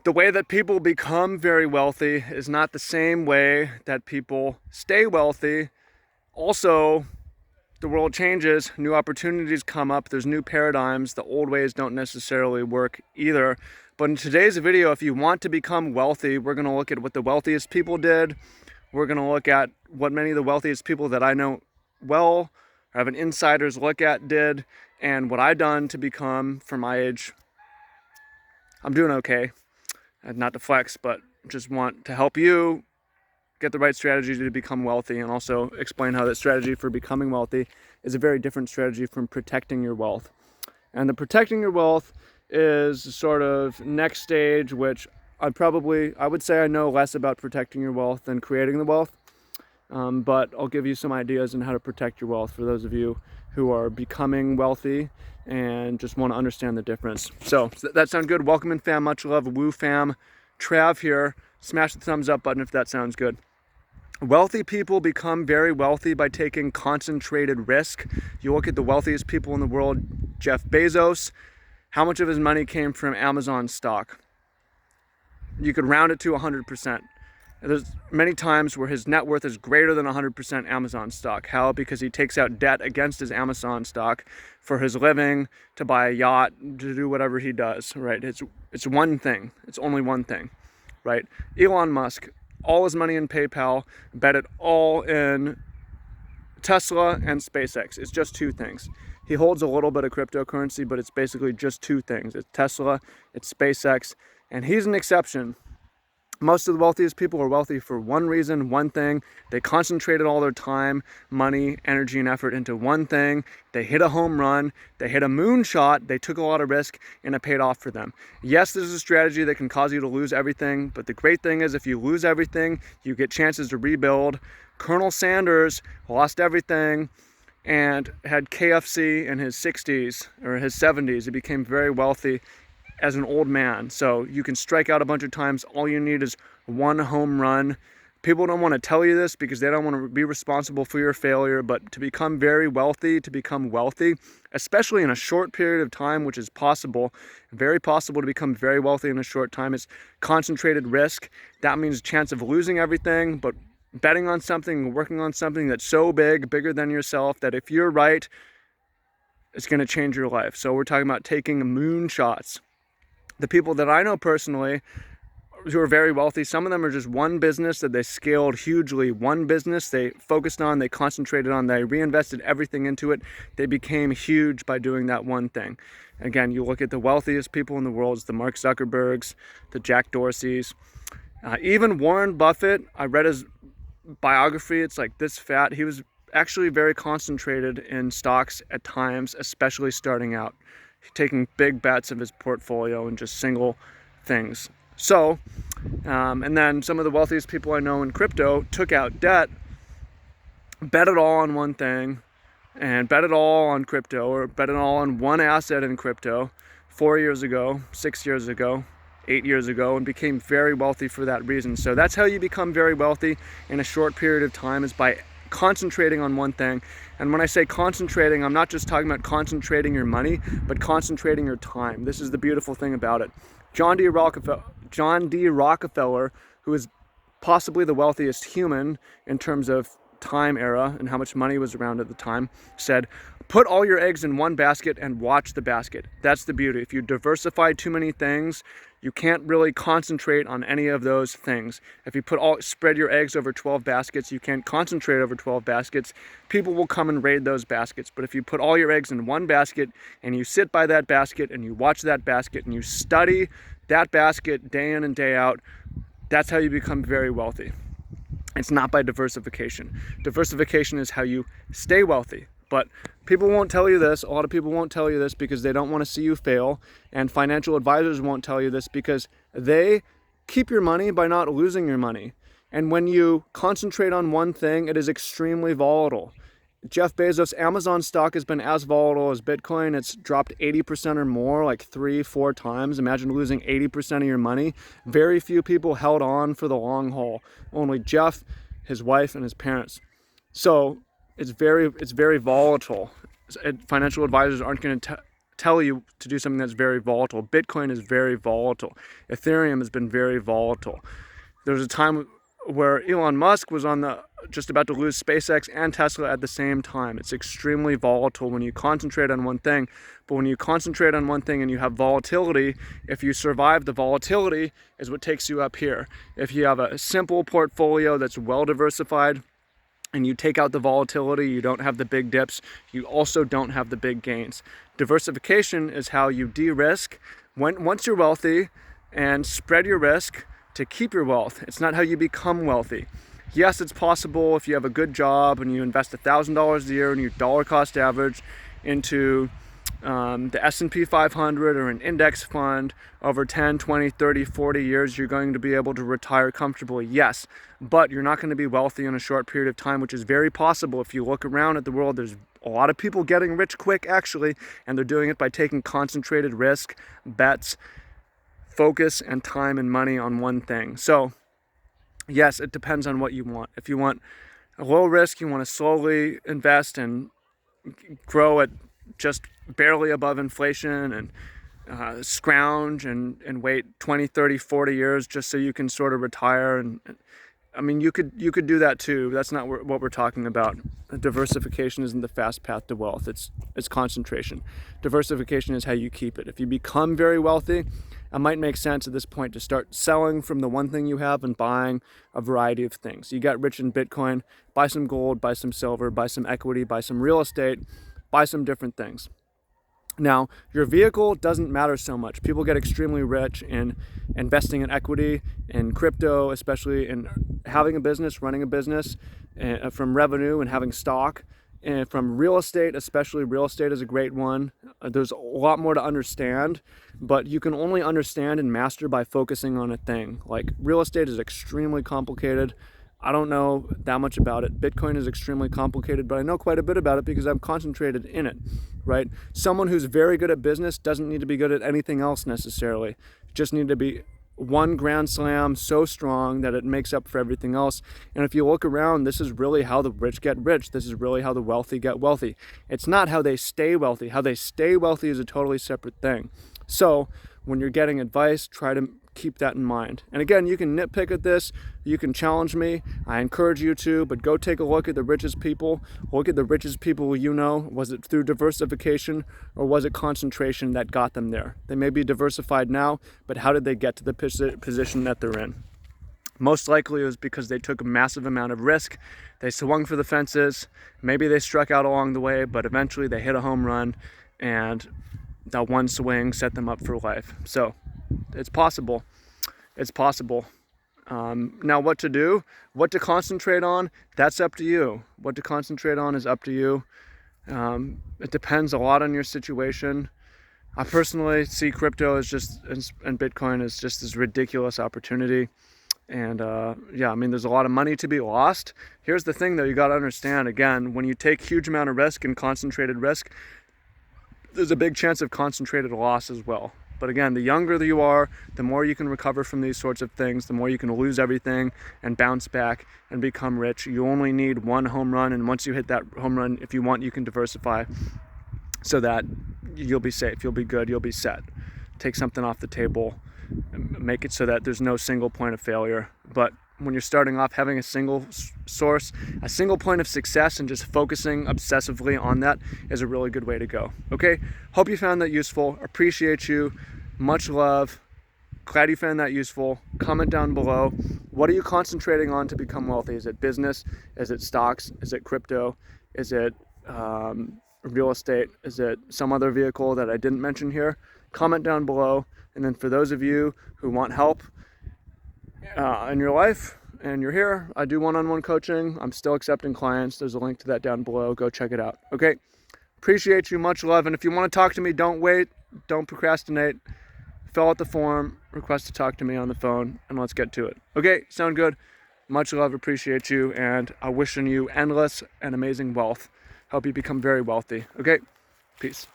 The way that people become very wealthy is not the same way that people stay wealthy. Also, the world changes, new opportunities come up, there's new paradigms, the old ways don't necessarily work either. But in today's video, if you want to become wealthy, we're going to look at what the wealthiest people did. We're going to look at what many of the wealthiest people that I know well, or have an insider's look at, did, and what I've done to become, for my age, I'm doing okay. Not to flex, but just want to help you get the right strategy to become wealthy, and also explain how that strategy for becoming wealthy is a very different strategy from protecting your wealth. And the protecting your wealth is sort of next stage, which I would say I know less about protecting your wealth than creating the wealth. But I'll give you some ideas on how to protect your wealth for those of you who are becoming wealthy and just want to understand the difference. So that sound good? Welcome in, fam. Much love, Woo fam. Trav here. Smash the thumbs up button if that sounds good. Wealthy people become very wealthy by taking concentrated risk. You look at the wealthiest people in the world, Jeff Bezos, how much of his money came from Amazon stock? You could round it to 100%. There's many times where his net worth is greater than 100% Amazon stock. How? Because he takes out debt against his Amazon stock for his living, to buy a yacht, to do whatever he does, right? It's one thing. It's only one thing, right? Elon Musk, all his money in PayPal, bet it all in Tesla and SpaceX. It's just two things. He holds a little bit of cryptocurrency, but it's basically just two things. It's Tesla, it's SpaceX, and he's an exception. Most of the wealthiest people are wealthy for one reason, one thing. They concentrated all their time, money, energy, and effort into one thing. They hit a home run, they hit a moonshot, they took a lot of risk, and it paid off for them. Yes, this is a strategy that can cause you to lose everything, but the great thing is if you lose everything, you get chances to rebuild. Colonel Sanders lost everything and had KFC in his 60s or his 70s. He became very wealthy as an old man. So you can strike out a bunch of times. All you need is one home run. People don't want to tell you this because they don't want to be responsible for your failure, but to become very wealthy, to become wealthy, especially in a short period of time, which is possible, very possible to become very wealthy in a short time, is concentrated risk. That means a chance of losing everything, but betting on something, working on something that's so big, bigger than yourself, that if you're right, it's going to change your life. So we're talking about taking moonshots. The people that I know personally who are very wealthy, some of them are just one business that they scaled hugely. One business they focused on, they concentrated on, they reinvested everything into it. They became huge by doing that one thing. Again, you look at the wealthiest people in the world, it's the Mark Zuckerbergs, the Jack Dorseys, even Warren Buffett. I read his biography, it's like this fat. He was actually very concentrated in stocks at times, especially starting out, taking big bets of his portfolio and just single things. So, and then some of the wealthiest people I know in crypto took out debt, bet it all on one thing, and bet it all on crypto, or bet it all on one asset in crypto 4 years ago, 6 years ago, 8 years ago, and became very wealthy for that reason. So that's how you become very wealthy in a short period of time, is by concentrating on one thing. And when I say concentrating, I'm not just talking about concentrating your money, but concentrating your time. This is the beautiful thing about it. John D. Rockefeller, who is possibly the wealthiest human in terms of time era and how much money was around at the time, said, put all your eggs in one basket and watch the basket. That's the beauty. If you diversify too many things, you can't really concentrate on any of those things. If you spread your eggs over 12 baskets, you can't concentrate over 12 baskets. People will come and raid those baskets. But if you put all your eggs in one basket and you sit by that basket and you watch that basket and you study that basket day in and day out, that's how you become very wealthy. It's not by diversification. Diversification is how you stay wealthy. But people won't tell you this. A lot of people won't tell you this because they don't want to see you fail. And financial advisors won't tell you this because they keep your money by not losing your money. And when you concentrate on one thing, it is extremely volatile. Jeff Bezos' Amazon stock has been as volatile as Bitcoin. It's dropped 80% or more, like 3-4 times. Imagine losing 80% of your money. Very few people held on for the long haul. Only Jeff, his wife, and his parents. So it's very volatile. Financial advisors aren't going to tell you to do something that's very volatile. Bitcoin is very volatile. Ethereum has been very volatile. There was a time where Elon Musk was just about to lose SpaceX and Tesla at the same time. It's extremely volatile when you concentrate on one thing. But when you concentrate on one thing and you have volatility, if you survive the volatility is what takes you up here. If you have a simple portfolio that's well diversified and you take out the volatility, you don't have the big dips, you also don't have the big gains. Diversification is how you de-risk once you're wealthy and spread your risk to keep your wealth. It's not how you become wealthy. Yes, it's possible if you have a good job and you invest $1,000 a year in your dollar cost average into the S&P 500 or an index fund over 10, 20, 30, 40 years, you're going to be able to retire comfortably. Yes, but you're not going to be wealthy in a short period of time, which is very possible. If you look around at the world, there's a lot of people getting rich quick actually, and they're doing it by taking concentrated risk, bets, focus, and time and money on one thing. So yes, it depends on what you want. If you want a low risk, you want to slowly invest and grow at just barely above inflation and scrounge and wait 20, 30, 40 years just so you can sort of retire. And I mean, you could do that too. That's not what we're talking about. Diversification isn't the fast path to wealth. It's concentration. Diversification is how you keep it. If you become very wealthy, it might make sense at this point to start selling from the one thing you have and buying a variety of things. You got rich in Bitcoin, buy some gold, buy some silver, buy some equity, buy some real estate, buy some different things. Now, your vehicle doesn't matter so much. People get extremely rich in investing in equity, in crypto, especially in having a business, running a business, from revenue and having stock. And from real estate, especially real estate is a great one. There's a lot more to understand, but you can only understand and master by focusing on a thing. Like real estate is extremely complicated. I don't know that much about it. Bitcoin is extremely complicated, but I know quite a bit about it because I'm concentrated in it, right? Someone who's very good at business doesn't need to be good at anything else necessarily. Just need to be one grand slam so strong that it makes up for everything else. And if you look around, this is really how the rich get rich. This is really how the wealthy get wealthy. It's not how they stay wealthy. How they stay wealthy is a totally separate thing. So when you're getting advice, try to keep that in mind. And again, you can nitpick at this, you can challenge me, I encourage you to, but go take a look at the richest people. Look at the richest people you know. Was it through diversification or was it concentration that got them there? They may be diversified now, but how did they get to the position that they're in? Most likely it was because they took a massive amount of risk. They swung for the fences. Maybe they struck out along the way, but eventually they hit a home run, and that one swing set them up for life. So it's possible. It's possible. Now what to do, what to concentrate on, that's up to you. What to concentrate on is up to you. It depends a lot on your situation. I personally see crypto as and Bitcoin as just this ridiculous opportunity. And yeah, I mean, there's a lot of money to be lost. Here's the thing though, you got to understand, again, when you take huge amount of risk and concentrated risk, there's a big chance of concentrated loss as well. But again, the younger you are, the more you can recover from these sorts of things, the more you can lose everything and bounce back and become rich. You only need one home run, and once you hit that home run, if you want, you can diversify so that you'll be safe, you'll be good, you'll be set. Take something off the table, make it so that there's no single point of failure. But when you're starting off, having a single source, a single point of success, and just focusing obsessively on that is a really good way to go. Okay, hope you found that useful. Appreciate you. Much love. Glad you found that useful. Comment down below. What are you concentrating on to become wealthy? Is it business? Is it stocks? Is it crypto? Is it real estate? Is it some other vehicle that I didn't mention here? Comment down below. And then for those of you who want help in your life and you're here, I do one-on-one coaching. I'm still accepting clients. There's a link to that down below. Go check it out. Okay, appreciate you. Much love. And if you want to talk to me, don't wait, don't procrastinate. Fill out the form, request to talk to me on the phone, and let's get to it. Okay, sound good? Much love, appreciate you, and I'm wishing you endless and amazing wealth. Help you become very wealthy. Okay, peace.